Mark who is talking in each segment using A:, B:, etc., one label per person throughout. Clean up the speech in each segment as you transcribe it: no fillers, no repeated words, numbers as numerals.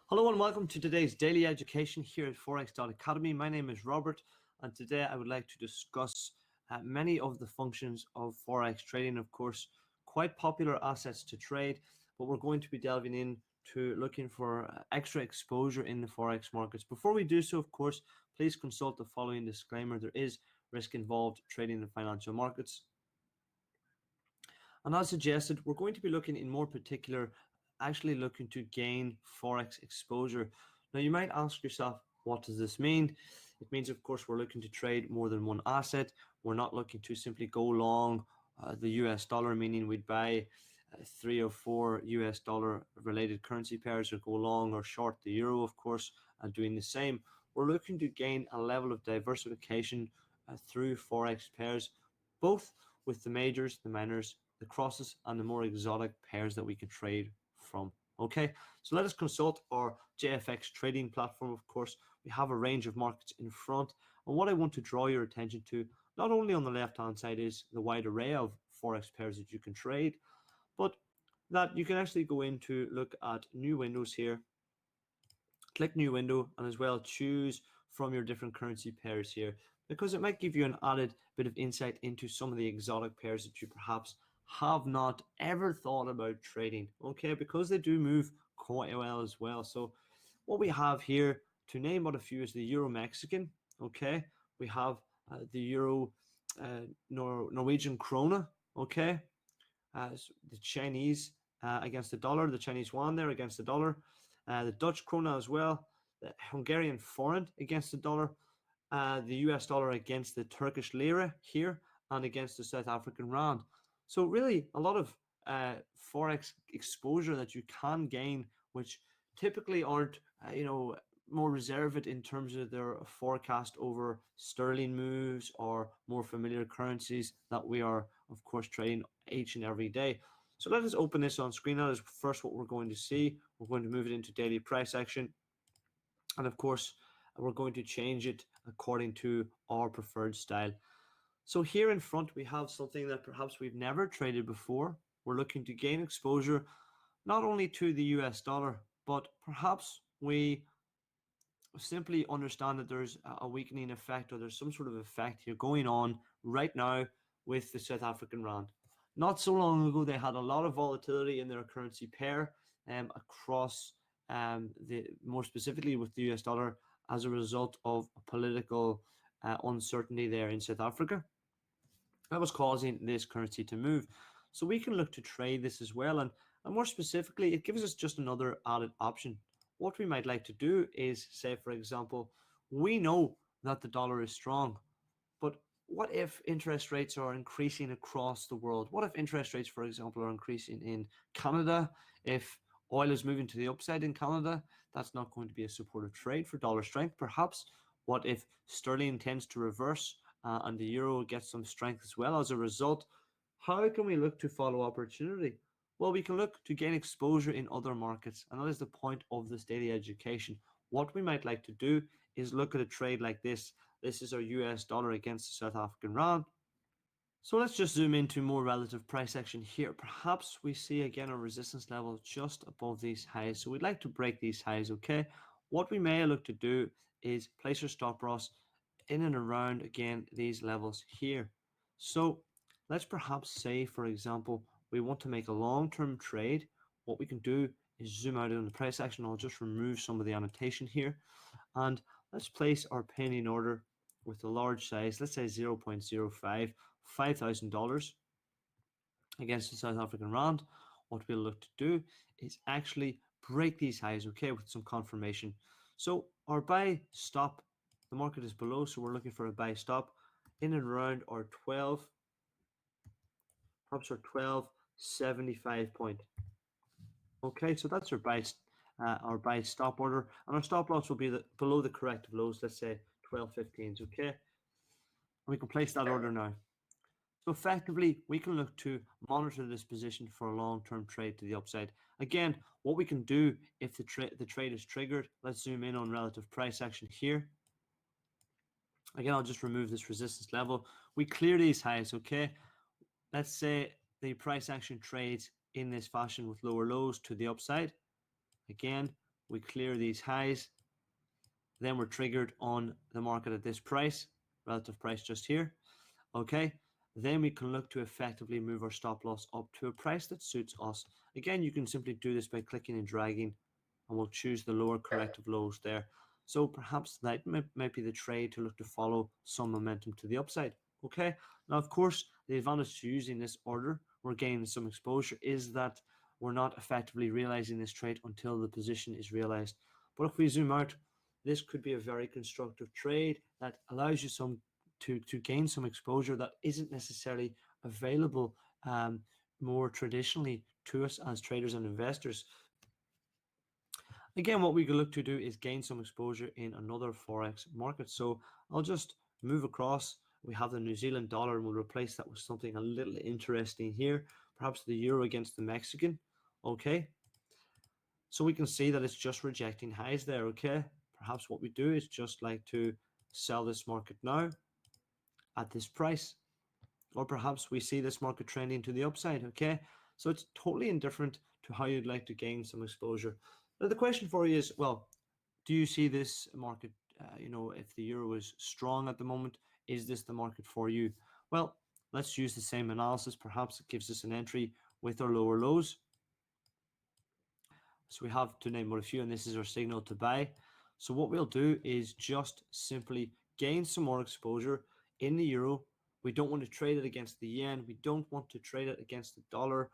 A: Hello and welcome to today's daily education here at Forex.Academy. My name is Robert, and today I would like to discuss many of the functions of Forex trading. Of course, quite popular assets to trade, but we're going to be delving into looking for extra exposure in the Forex markets. Before we do so, of course, please consult the following disclaimer. There is risk involved trading in financial markets. And as suggested, we're going to be looking in more particular, actually looking to gain Forex exposure. Now, you might ask yourself, what does this mean? It means, of course, we're looking to trade more than one asset. We're not looking to simply go long the US dollar, meaning we'd buy 3 or 4 US dollar related currency pairs, or go long or short the euro, of course, and doing the same. We're looking to gain a level of diversification through Forex pairs, both with the majors, the minors, the crosses, and the more exotic pairs that we can trade from. Okay, so let us consult our JFX trading platform. Of course, we have a range of markets in front, and what I want to draw your attention to, not only on the left hand side, is the wide array of Forex pairs that you can trade, but that you can actually go into look at new windows here, click new window, and as well choose from your different currency pairs here, because it might give you an added bit of insight into some of the exotic pairs that you perhaps have not ever thought about trading, okay, because they do move quite well as well. So what we have here, to name but a few, is the Euro Mexican, okay, we have the Euro Norwegian krona, okay, the Chinese against the dollar, the Chinese yuan there against the dollar, the Dutch krona as well, the Hungarian forint against the dollar, the US dollar against the Turkish lira here, and against the South African rand. So really a lot of Forex exposure that you can gain, which typically aren't, more reserved in terms of their forecast over sterling moves or more familiar currencies that we are, of course, trading each and every day. So let us open this on screen. That is first what we're going to see. We're going to move it into daily price action. And of course, we're going to change it according to our preferred style. So here in front, we have something that perhaps we've never traded before. We're looking to gain exposure not only to the US dollar, but perhaps we simply understand that there's a weakening effect, or there's some sort of effect here going on right now with the South African rand. Not so long ago, they had a lot of volatility in their currency pair across more specifically with the US dollar, as a result of political uncertainty there in South Africa. That was causing this currency to move. So we can look to trade this as well. And more specifically, it gives us just another added option. What we might like to do is say, for example, we know that the dollar is strong, but what if interest rates are increasing across the world? What if interest rates, for example, are increasing in Canada? If oil is moving to the upside in Canada, that's not going to be a supportive trade for dollar strength, perhaps. What if sterling tends to reverse and the euro gets some strength as well as a result? How can we look to follow opportunity? Well, we can look to gain exposure in other markets, and that is the point of this daily education. What we might like to do is look at a trade like this. This is our US dollar against the South African rand. So let's just zoom into more relative price action here. Perhaps we see again a resistance level just above these highs. So we'd like to break these highs, okay? What we may look to do is place our stop loss in and around, again, these levels here. So let's perhaps say, for example, we want to make a long-term trade. What we can do is zoom out on the price action. I'll just remove some of the annotation here. And let's place our pending order with a large size, let's say 0.05, $5,000 against the South African rand. What we'll look to do is actually break these highs, okay, with some confirmation. So our buy stop, the market is below, so we're looking for a buy stop in and around our 12, perhaps our 12.75 point. Okay, so that's our buy stop order, and our stop loss will be below the corrective lows, let's say 12.15s, okay? And we can place that order now. So effectively, we can look to monitor this position for a long-term trade to the upside. Again, what we can do if the trade is triggered, let's zoom in on relative price action here. Again, I'll just remove this resistance level. We clear these highs, okay? Let's say the price action trades in this fashion with lower lows to the upside. Again, we clear these highs, then we're triggered on the market at this price, relative price just here. Okay, then we can look to effectively move our stop loss up to a price that suits us. Again, you can simply do this by clicking and dragging, and we'll choose the lower corrective lows there. So perhaps that might be the trade to look to follow some momentum to the upside. Okay, now of course, the advantage to using this order, we're gaining some exposure, is that we're not effectively realizing this trade until the position is realized. But if we zoom out, this could be a very constructive trade that allows you to gain some exposure that isn't necessarily available more traditionally to us as traders and investors. Again, what we could look to do is gain some exposure in another Forex market. So I'll just move across. We have the New Zealand dollar, and we'll replace that with something a little interesting here, perhaps the euro against the Mexican. Okay, so we can see that it's just rejecting highs there. Okay, perhaps what we do is just like to sell this market now at this price, or perhaps we see this market trending to the upside. Okay, so it's totally indifferent to how you'd like to gain some exposure. Now the question for you is, well, do you see this market, if the euro is strong at the moment, is this the market for you? Well, let's use the same analysis. Perhaps it gives us an entry with our lower lows. So we have, to name but a few, and this is our signal to buy. So what we'll do is just simply gain some more exposure in the euro. We don't want to trade it against the yen. We don't want to trade it against the dollar.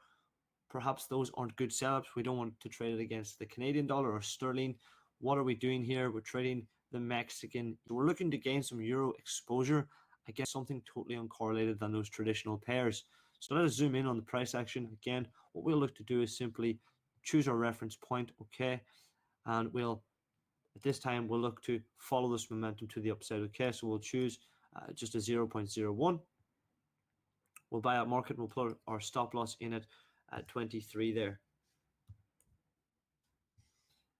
A: Perhaps those aren't good setups. We don't want to trade it against the Canadian dollar or sterling. What are we doing here? We're trading the Mexican. We're looking to gain some euro exposure against something totally uncorrelated than those traditional pairs. So let us zoom in on the price action. Again, what we'll look to do is simply choose our reference point, okay? And at this time, we'll look to follow this momentum to the upside, okay? So we'll choose just a 0.01. We'll buy out market, we'll put our stop loss in at 23 there.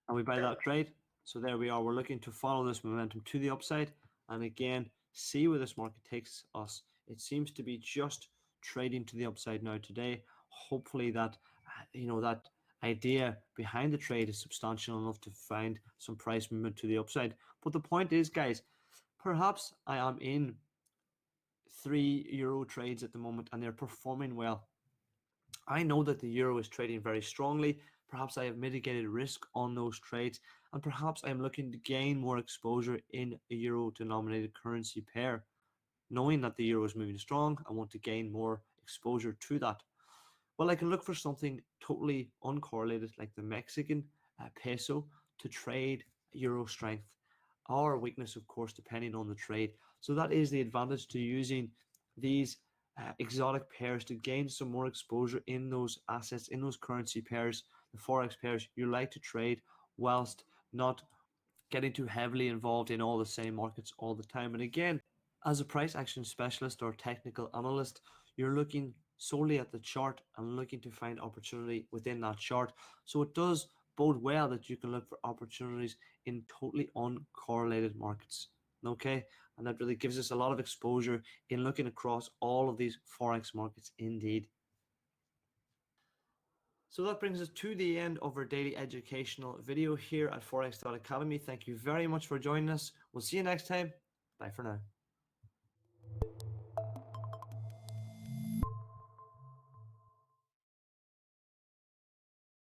A: And we buy that trade. So there we are. We're looking to follow this momentum to the upside. And again, see where this market takes us. It seems to be just trading to the upside now today. Hopefully that, that idea behind the trade is substantial enough to find some price movement to the upside. But the point is, guys, perhaps I am in 3 euro trades at the moment and they're performing well. I know that the euro is trading very strongly. Perhaps I have mitigated risk on those trades, and perhaps I am looking to gain more exposure in a euro denominated currency pair. Knowing that the euro is moving strong, I want to gain more exposure to that. Well, I can look for something totally uncorrelated like the Mexican peso to trade euro strength or weakness, of course, depending on the trade. So that is the advantage to using these exotic pairs to gain some more exposure in those assets, in those currency pairs, the Forex pairs you like to trade, whilst not getting too heavily involved in all the same markets all the time. And again, as a price action specialist or technical analyst, you're looking solely at the chart and looking to find opportunity within that chart. So it does bode well that you can look for opportunities in totally uncorrelated markets. Okay, and that really gives us a lot of exposure in looking across all of these Forex markets indeed. So that brings us to the end of our daily educational video here at Forex Academy. Thank you very much for joining us. We'll see you next time. Bye for now.